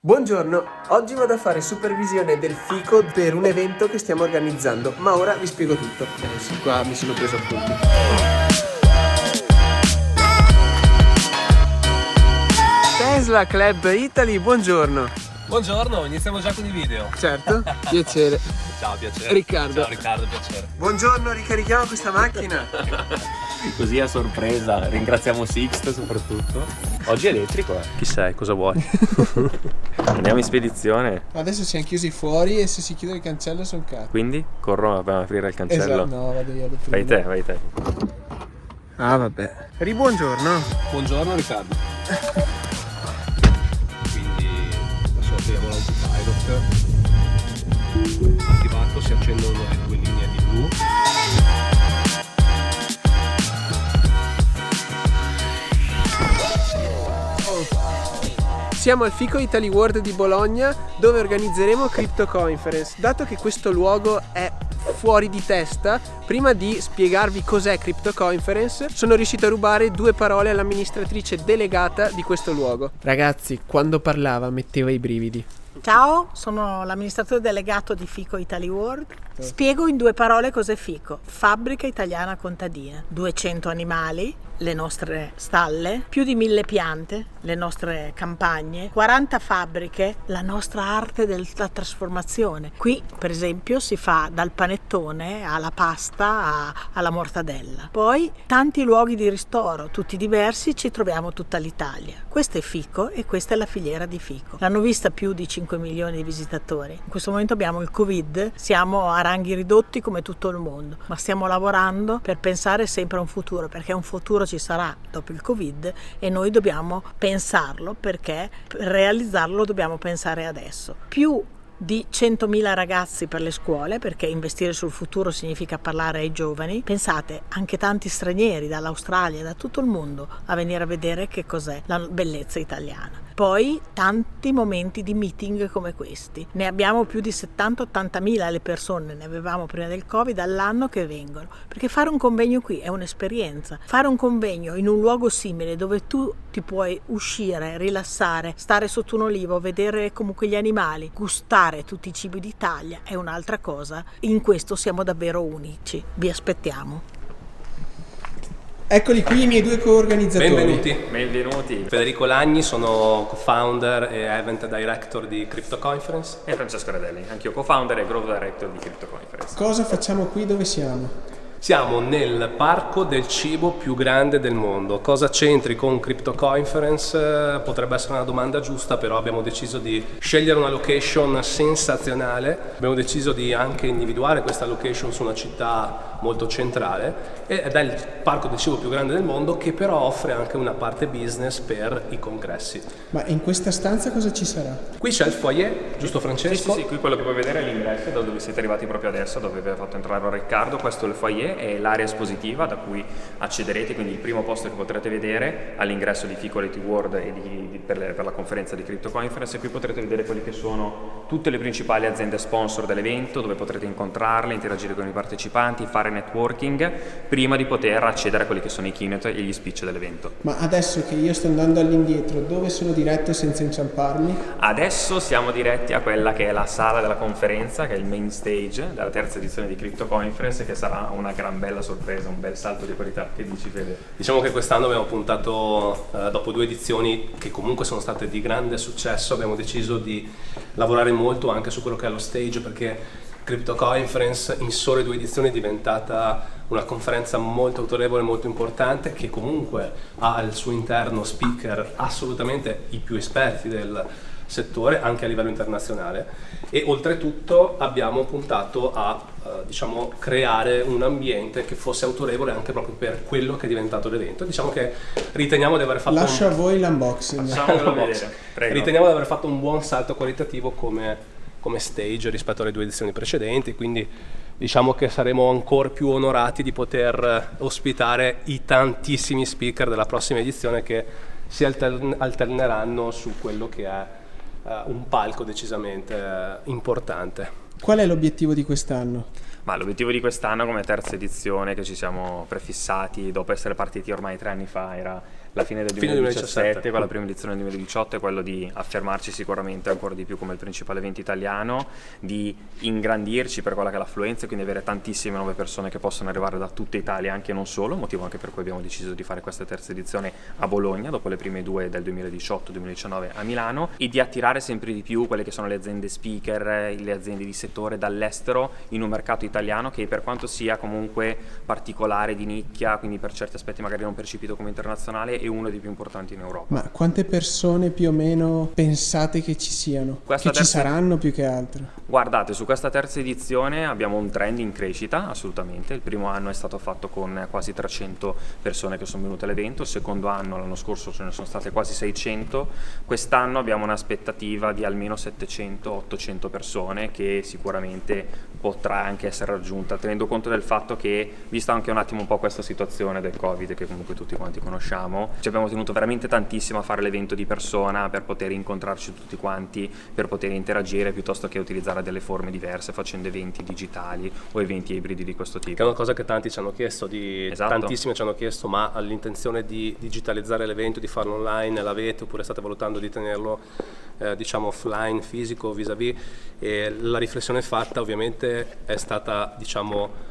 Buongiorno, oggi vado a fare supervisione del fico per un evento che stiamo organizzando, ma ora vi spiego tutto. Sì, qua mi sono preso appunti. Tesla Club Italy, buongiorno. Buongiorno, iniziamo già con i video. Certo, piacere. Ciao, piacere. Riccardo. Ciao Riccardo, piacere. Buongiorno, ricarichiamo questa macchina. Così a sorpresa, ringraziamo Sixt soprattutto. Oggi è elettrico, Chi sei? Cosa vuoi? Andiamo in spedizione, Adesso siamo chiusi fuori e se si chiude il cancello sono cazzo. quindi corro per aprire il cancello. Esatto, no, vado io. Vai te. Ah, vabbè. Buongiorno. Buongiorno Riccardo. Quindi adesso apriamo l'autopilot. Attivato, si accendono le due linee di blu. Siamo al Fico Italy World di Bologna dove organizzeremo Crypto Conference. Dato che questo luogo è fuori di testa, prima di spiegarvi cos'è Crypto Conference, sono riuscito a rubare due parole all'amministratrice delegata di questo luogo. Ragazzi, quando parlava metteva i brividi. Ciao, sono l'amministratore delegato di Fico Italy World. Spiego in due parole cos'è Fico. Fabbrica italiana contadina, 200 animali, le nostre stalle, più di 1000 piante, le nostre campagne, 40 fabbriche, la nostra arte della trasformazione. Qui, per esempio, si fa dal panettone alla pasta alla mortadella. Poi tanti luoghi di ristoro, tutti diversi, ci troviamo tutta l'Italia. Questo è Fico e questa è la filiera di Fico. L'hanno vista più di 5 milioni di visitatori. In questo momento abbiamo il Covid, siamo a ranghi ridotti come tutto il mondo, ma stiamo lavorando per pensare sempre a un futuro, perché un futuro ci sarà dopo il Covid e noi dobbiamo pensarlo, perché per realizzarlo dobbiamo pensare adesso. Più di 100.000 ragazzi per le scuole, perché investire sul futuro significa parlare ai giovani. Pensate, anche tanti stranieri dall'Australia, da tutto il mondo, a venire a vedere che cos'è la bellezza italiana. Poi tanti momenti di meeting come questi. Ne abbiamo più di 70-80.000 le persone, ne avevamo prima del Covid, all'anno che vengono. Perché fare un convegno qui è un'esperienza. Fare un convegno in un luogo simile dove tu ti puoi uscire, rilassare, stare sotto un olivo, vedere comunque gli animali, gustare tutti i cibi d'Italia è un'altra cosa. In questo siamo davvero unici. Vi aspettiamo. Eccoli qui i miei due coorganizzatori. Benvenuti. Federico Lagni, sono co-founder e event director di Crypto Conference. E Francesco Radelli, anch'io co-founder e growth director di Crypto Conference. Cosa facciamo qui? Dove siamo? Siamo nel parco del cibo più grande del mondo. Cosa c'entri con Crypto Conference? Potrebbe essere una domanda giusta, però abbiamo deciso di scegliere una location sensazionale. Abbiamo deciso di anche individuare questa location su una città molto centrale ed è il parco del cibo più grande del mondo, che però offre anche una parte business per i congressi. Ma in questa stanza cosa ci sarà? Qui c'è il foyer, giusto Francesco? Sì, qui quello che puoi vedere è l'ingresso da dove siete arrivati proprio adesso, dove vi ha fatto entrare Riccardo. Questo è il foyer, è l'area espositiva da cui accederete, quindi il primo posto che potrete vedere all'ingresso di Fico Italy World e per la conferenza di Crypto Conference. E qui potrete vedere quelle che sono tutte le principali aziende sponsor dell'evento, dove potrete incontrarle, interagire con i partecipanti, fare networking prima di poter accedere a quelli che sono i keynote e gli speech dell'evento. Ma adesso che io sto andando all'indietro, dove sono diretto senza inciamparmi? Adesso siamo diretti a quella che è la sala della conferenza, che è il main stage della terza edizione di Crypto Conference, che sarà una gran bella sorpresa, un bel salto di qualità. Che dici, Fede? Diciamo che quest'anno abbiamo puntato, dopo 2 edizioni che comunque sono state di grande successo, abbiamo deciso di lavorare molto anche su quello che è lo stage, perché Crypto Conference in sole 2 edizioni è diventata una conferenza molto autorevole, molto importante, che comunque ha al suo interno speaker assolutamente i più esperti del settore anche a livello internazionale, e oltretutto abbiamo puntato a creare un ambiente che fosse autorevole anche proprio per quello che è diventato l'evento. Diciamo che riteniamo di aver fatto Lascio a voi l'unboxing. Riteniamo di aver fatto un buon salto qualitativo come stage rispetto alle 2 edizioni precedenti, quindi diciamo che saremo ancora più onorati di poter ospitare i tantissimi speaker della prossima edizione, che si alterneranno su quello che è un palco decisamente importante. Qual è l'obiettivo di quest'anno? Ma l'obiettivo di quest'anno, come terza edizione che ci siamo prefissati dopo essere partiti ormai 3 anni fa, era la fine del 2017 con la prima edizione del 2018 è quello di affermarci sicuramente ancora di più come il principale evento italiano, di ingrandirci per quella che è l'affluenza, quindi avere tantissime nuove persone che possono arrivare da tutta Italia, anche non solo, motivo anche per cui abbiamo deciso di fare questa terza edizione a Bologna dopo le prime due del 2018-2019 a Milano, e di attirare sempre di più quelle che sono le aziende speaker, le aziende di settore dall'estero in un mercato italiano che, per quanto sia comunque particolare, di nicchia, quindi per certi aspetti magari non percepito come internazionale, è uno dei più importanti in Europa. Ma quante persone più o meno pensate che ci siano? Ci saranno più che altro? Guardate, su questa terza edizione abbiamo un trend in crescita, assolutamente. Il primo anno è stato fatto con quasi 300 persone che sono venute all'evento, il secondo anno, l'anno scorso, ce ne sono state quasi 600, quest'anno abbiamo un'aspettativa di almeno 700-800 persone, che sicuramente potrà anche essere raggiunta, tenendo conto del fatto che, vista anche un attimo un po' questa situazione del Covid che comunque tutti quanti conosciamo, ci abbiamo tenuto veramente tantissimo a fare l'evento di persona per poter incontrarci tutti quanti, per poter interagire, piuttosto che utilizzare delle forme diverse facendo eventi digitali o eventi ibridi di questo tipo. Che è una cosa che tanti ci hanno chiesto, Esatto. Tantissimi ci hanno chiesto: ma l'intenzione di digitalizzare l'evento, di farlo online, l'avete, oppure state valutando di tenerlo diciamo offline, fisico, vis-à-vis? E la riflessione fatta ovviamente è stata, diciamo,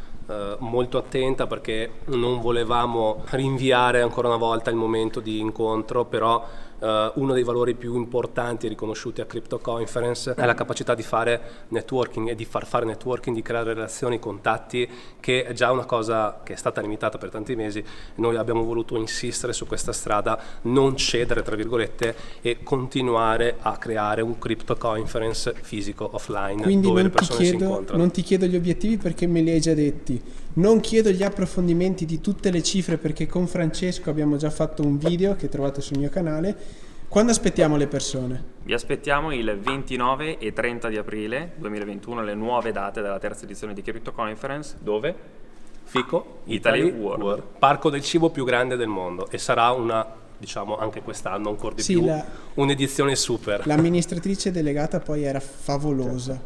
molto attenta, perché non volevamo rinviare ancora una volta il momento di incontro, però uno dei valori più importanti e riconosciuti a Crypto Conference è la capacità di fare networking e di far fare networking, di creare relazioni, contatti, che è già una cosa che è stata limitata per tanti mesi. Noi abbiamo voluto insistere su questa strada, non cedere tra virgolette, e continuare a creare un Crypto Conference fisico, offline. Quindi dove non le persone si incontrano. Non ti chiedo gli obiettivi perché me li hai già detti, non chiedo gli approfondimenti di tutte le cifre perché con Francesco abbiamo già fatto un video che trovate sul mio canale. Quando aspettiamo le persone? Vi aspettiamo il 29 e 30 di aprile 2021, le nuove date della terza edizione di Crypto Conference. Dove? Fico Italy World, parco del cibo più grande del mondo, e sarà una, diciamo, anche quest'anno ancora di più, un'edizione super. L'amministratrice delegata poi era favolosa.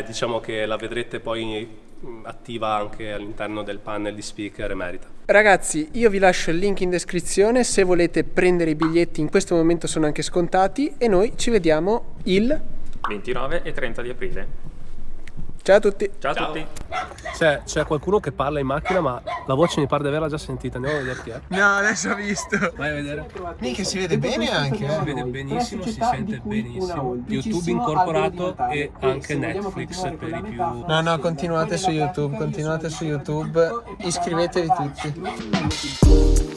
Diciamo che la vedrete poi attiva anche all'interno del panel di speaker emerita. Ragazzi, io vi lascio il link in descrizione se volete prendere i biglietti, in questo momento sono anche scontati, e noi ci vediamo il 29 e 30 di aprile. Ciao a tutti. Ciao a tutti. C'è qualcuno che parla in macchina, ma la voce mi pare di averla già sentita. Andiamo a vedere chi è. No, adesso ho visto. Vai a vedere. Mica si vede bene anche. Si vede benissimo, si sente benissimo. YouTube incorporato e anche Netflix per i più. No, continuate su YouTube, iscrivetevi tutti.